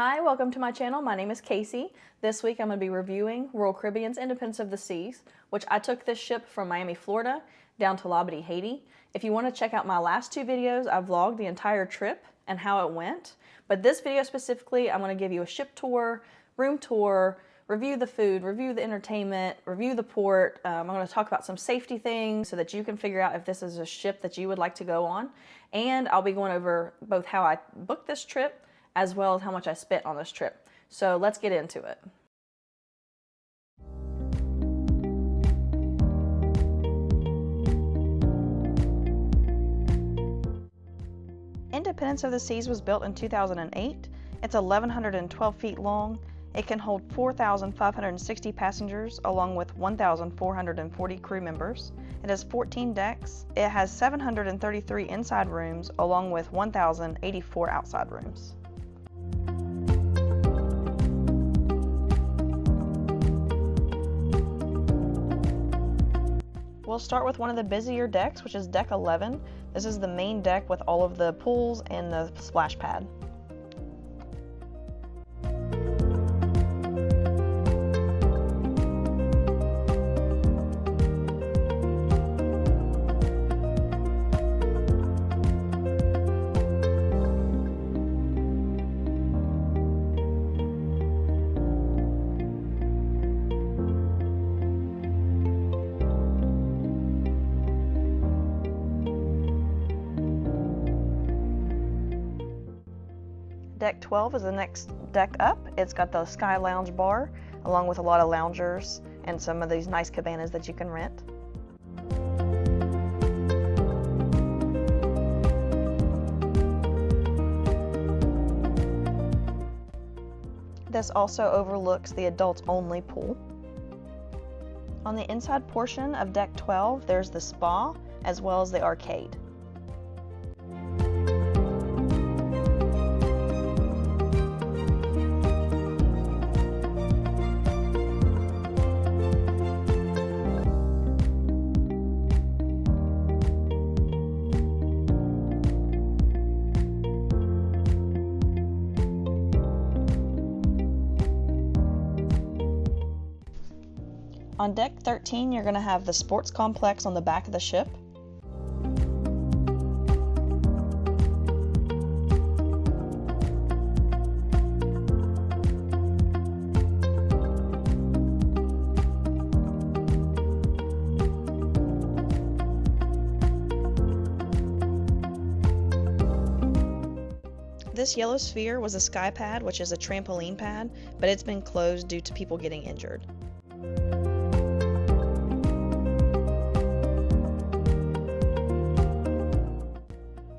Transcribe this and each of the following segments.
Hi, welcome to my channel. My name is Casey. This week I'm going to be reviewing Royal Caribbean's Independence of the Seas, which I took this ship from Miami, Florida down to Labadee, Haiti. If you want to check out my last two videos, I vlogged the entire trip and how it went. But this video specifically, I'm going to give you a ship tour, room tour, review the food, review the entertainment, review the port. I'm going to talk about some safety things so that you can figure out if this is a ship that you would like to go on. And I'll be going over both how I booked this trip as well as how much I spent on this trip. So let's get into it. Independence of the Seas was built in 2008. It's 1,112 feet long. It can hold 4,560 passengers along with 1,440 crew members. It has 14 decks. It has 733 inside rooms along with 1,084 outside rooms. We'll start with one of the busier decks, which is deck 11. This is the main deck with all of the pools and the splash pad. Deck 12 is the next deck up. It's got the Sky Lounge bar, along with a lot of loungers and some of these nice cabanas that you can rent. This also overlooks the adults-only pool. On the inside portion of Deck 12, there's the spa, as well as the arcade. On deck 13, you're going to have the sports complex on the back of the ship. This yellow sphere was a sky pad, which is a trampoline pad, but it's been closed due to people getting injured.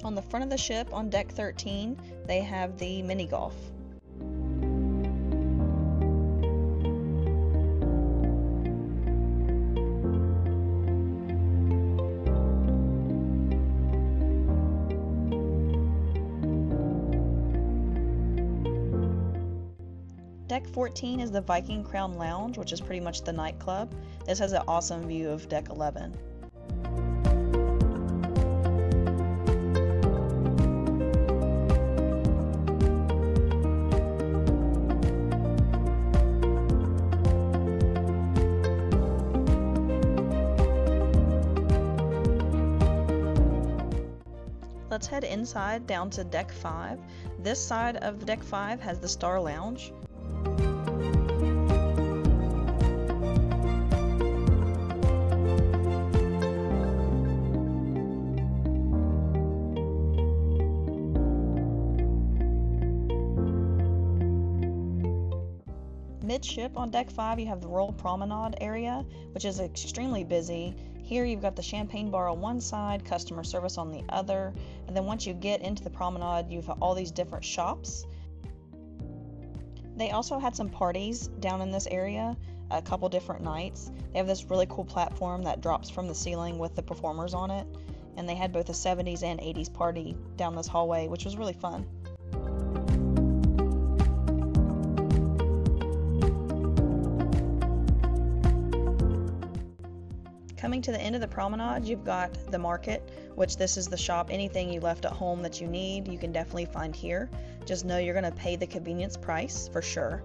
On the front of the ship, on deck 13, they have the mini golf. Deck 14 is the Viking Crown Lounge, which is pretty much the nightclub. This has an awesome view of deck 11. Let's head inside down to deck 5. This side of deck 5 has the Star Lounge. Midship on deck 5, you have the Royal Promenade area, which is extremely busy. Here you've got the champagne bar on one side, customer service on the other, and then once you get into the promenade, you've got all these different shops. They also had some parties down in this area, a couple different nights. They have this really cool platform that drops from the ceiling with the performers on it, and they had both a 70s and 80s party down this hallway, which was really fun. Coming to the end of the promenade, you've got the market, which this is the shop. Anything you left at home that you need, you can definitely find here. Just know you're going to pay the convenience price for sure.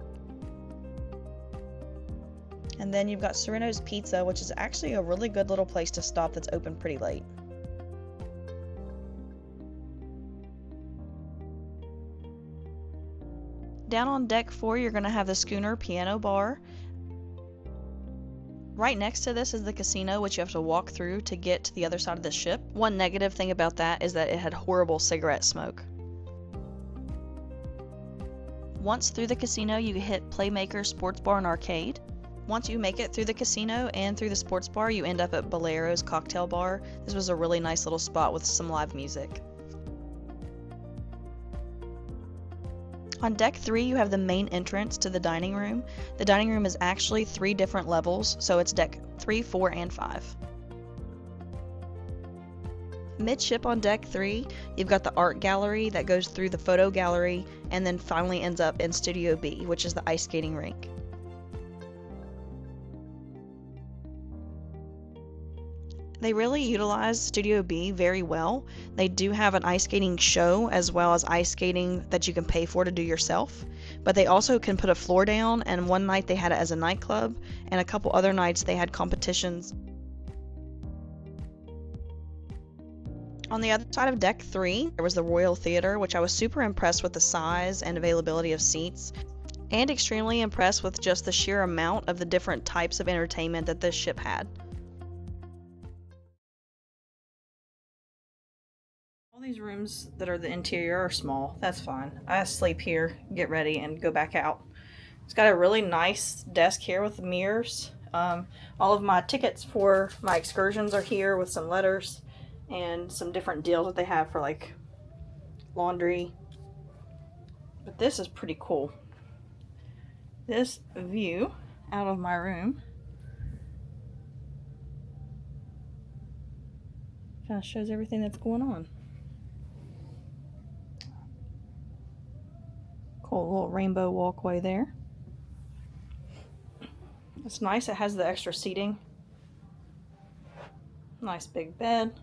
And then you've got Sereno's Pizza, which is actually a really good little place to stop that's open pretty late. Down on deck 4, you're going to have the Schooner Piano Bar. Right next to this is the casino, which you have to walk through to get to the other side of the ship. One negative thing about that is that it had horrible cigarette smoke. Once through the casino, you hit Playmaker Sports Bar and Arcade. Once you make it through the casino and through the sports bar, you end up at Bolero's Cocktail Bar. This was a really nice little spot with some live music. On deck 3, you have the main entrance to the dining room. The dining room is actually 3 different levels, so it's deck 3, 4, and 5. Midship on deck 3, you've got the art gallery that goes through the photo gallery and then finally ends up in Studio B, which is the ice skating rink. They really utilize Studio B very well. They do have an ice skating show as well as ice skating that you can pay for to do yourself. But they also can put a floor down, and one night they had it as a nightclub, and a couple other nights they had competitions. On the other side of deck 3, there was the Royal Theater, which I was super impressed with the size and availability of seats, and extremely impressed with just the sheer amount of the different types of entertainment that this ship had. All these rooms that are the interior are small. That's fine. I sleep here, get ready, and go back out. It's got a really nice desk here with mirrors. All of my tickets for my excursions are here with some letters and some different deals that they have for like laundry. But this is pretty cool. This view out of my room kind of shows everything that's going on. Cool little rainbow walkway there. It's nice, it has the extra seating. Nice big bed.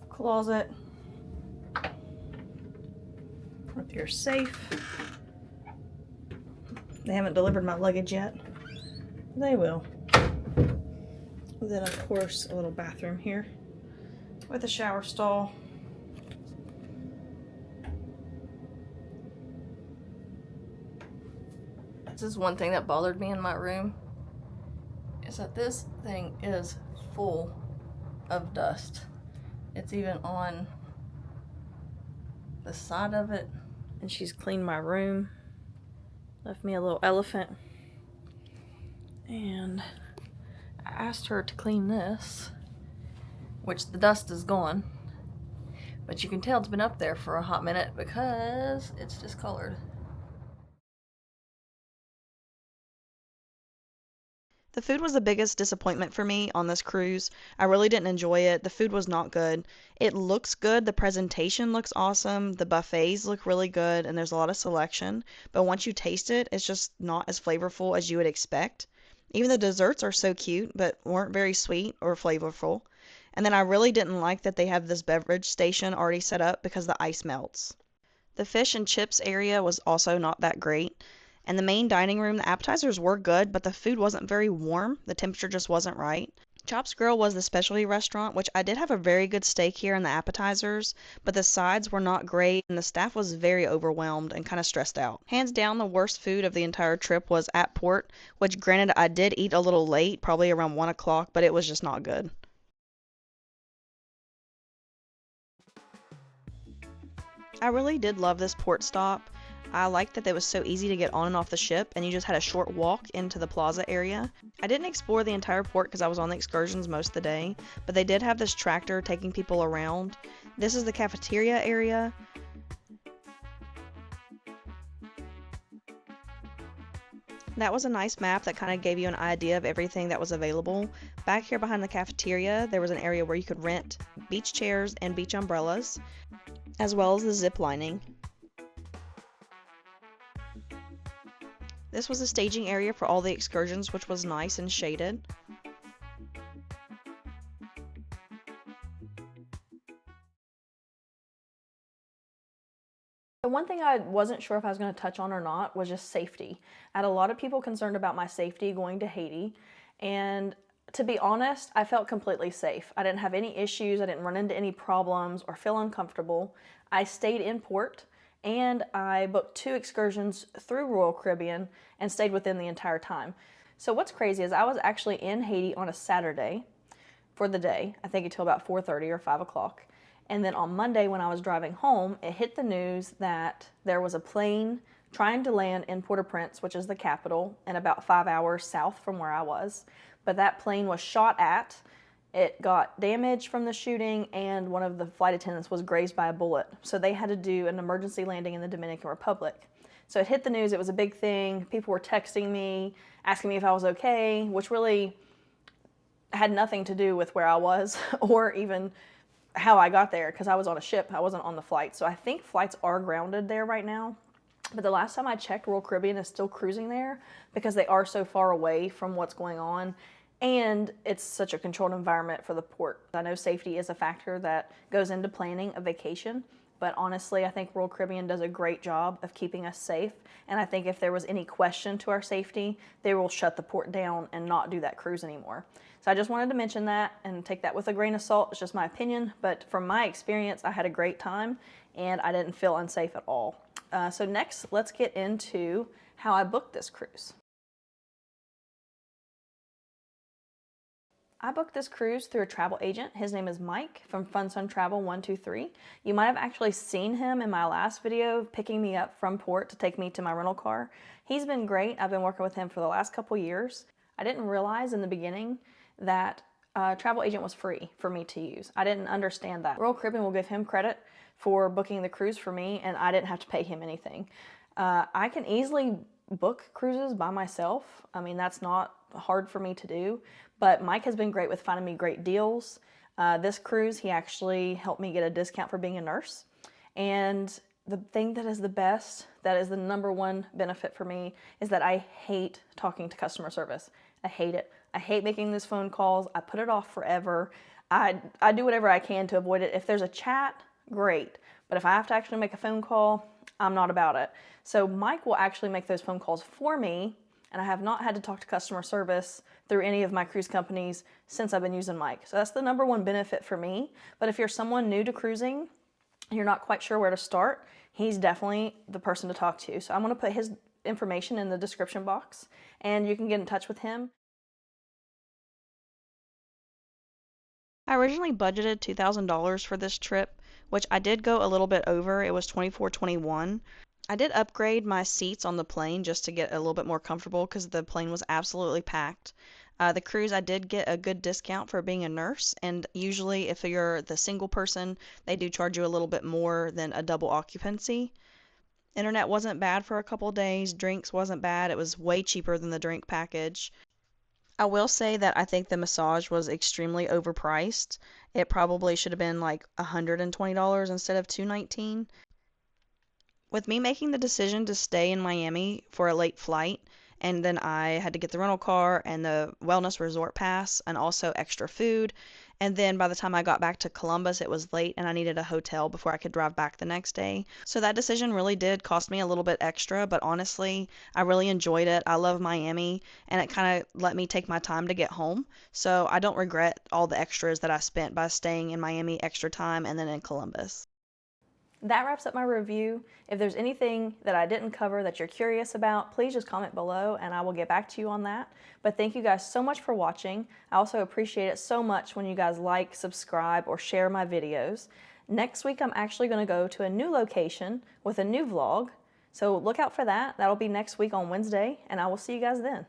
Closet. With your safe. They haven't delivered my luggage yet. They will. And then of course a little bathroom here with a shower stall. This is one thing that bothered me in my room, is that this thing is full of dust. It's even on the side of it. And she's cleaned my room. Left me a little elephant. And I asked her to clean this, which the dust is gone. But you can tell it's been up there for a hot minute because it's discolored. The food was the biggest disappointment for me on this cruise. I really didn't enjoy it. The food was not good. It looks good. The presentation looks awesome. The buffets look really good, and there's a lot of selection. But once you taste it, it's just not as flavorful as you would expect. Even the desserts are so cute, but weren't very sweet or flavorful. And then I really didn't like that they have this beverage station already set up because the ice melts. The fish and chips area was also not that great. And the main dining room, the appetizers were good, but the food wasn't very warm. The temperature just wasn't right. Chops Grill was the specialty restaurant, which I did have a very good steak here in the appetizers, but the sides were not great, and the staff was very overwhelmed and kind of stressed out. Hands down, the worst food of the entire trip was at port, which granted I did eat a little late, probably around 1 o'clock, but it was just not good. I really did love this port stop. I liked that it was so easy to get on and off the ship, and you just had a short walk into the plaza area. I didn't explore the entire port because I was on the excursions most of the day, but they did have this tractor taking people around. This is the cafeteria area. That was a nice map that kind of gave you an idea of everything that was available. Back here behind the cafeteria, there was an area where you could rent beach chairs and beach umbrellas, as well as the zip lining. This was a staging area for all the excursions, which was nice and shaded. The one thing I wasn't sure if I was going to touch on or not was just safety. I had a lot of people concerned about my safety going to Haiti, and to be honest, I felt completely safe. I didn't have any issues, I didn't run into any problems or feel uncomfortable. I stayed in port, and I booked 2 excursions through Royal Caribbean and stayed within the entire time. So what's crazy is I was actually in Haiti on a Saturday for the day, I think until about 4:30 or 5 o'clock. And then on Monday when I was driving home, it hit the news that there was a plane trying to land in Port-au-Prince, which is the capital, and about 5 hours south from where I was. But that plane was shot at. It got damaged from the shooting, and one of the flight attendants was grazed by a bullet. So they had to do an emergency landing in the Dominican Republic. So it hit the news, it was a big thing. People were texting me, asking me if I was okay, which really had nothing to do with where I was or even how I got there, because I was on a ship. I wasn't on the flight. So I think flights are grounded there right now. But the last time I checked, Royal Caribbean is still cruising there because they are so far away from what's going on. And it's such a controlled environment for the port. I know safety is a factor that goes into planning a vacation, but honestly, I think Royal Caribbean does a great job of keeping us safe. And I think if there was any question to our safety, they will shut the port down and not do that cruise anymore. So I just wanted to mention that and take that with a grain of salt. It's just my opinion, but from my experience, I had a great time and I didn't feel unsafe at all. So next, let's get into how I booked this cruise. I booked this cruise through a travel agent. His name is Mike from Fun Sun Travel 123. You might have actually seen him in my last video picking me up from port to take me to my rental car. He's been great. I've been working with him for the last couple years. I didn't realize in the beginning that travel agent was free for me to use. I didn't understand that. Royal Caribbean will give him credit for booking the cruise for me, and I didn't have to pay him anything. I can easily book cruises by myself. I mean, that's not hard for me to do, but Mike has been great with finding me great deals. This cruise, he actually helped me get a discount for being a nurse. And the thing that is the best, that is the number one benefit for me, is that I hate talking to customer service. I hate it. I hate making these phone calls. I put it off forever. I do whatever I can to avoid it. If there's a chat, great. But if I have to actually make a phone call, I'm not about it. So Mike will actually make those phone calls for me, and I have not had to talk to customer service through any of my cruise companies since I've been using Mike. So that's the number one benefit for me. But if you're someone new to cruising and you're not quite sure where to start, he's definitely the person to talk to. So I'm going to put his information in the description box, and you can get in touch with him. I originally budgeted $2,000 for this trip, which I did go a little bit over. It was $2,421. I did upgrade my seats on the plane just to get a little bit more comfortable because the plane was absolutely packed. The cruise, I did get a good discount for being a nurse, and usually if you're the single person, they do charge you a little bit more than a double occupancy. Internet wasn't bad for a couple days, drinks wasn't bad, it was way cheaper than the drink package. I will say that I think the massage was extremely overpriced. It probably should have been like $120 instead of $219. With me making the decision to stay in Miami for a late flight, and then I had to get the rental car and the wellness resort pass and also extra food, and then by the time I got back to Columbus it was late and I needed a hotel before I could drive back the next day. So that decision really did cost me a little bit extra, but honestly, I really enjoyed it. I love Miami, and it kind of let me take my time to get home. So I don't regret all the extras that I spent by staying in Miami extra time and then in Columbus. That wraps up my review. If there's anything that I didn't cover that you're curious about, please just comment below and I will get back to you on that. But thank you guys so much for watching. I also appreciate it so much when you guys like, subscribe, or share my videos. Next week, I'm actually going to go to a new location with a new vlog. So look out for that. That'll be next week on Wednesday, and I will see you guys then.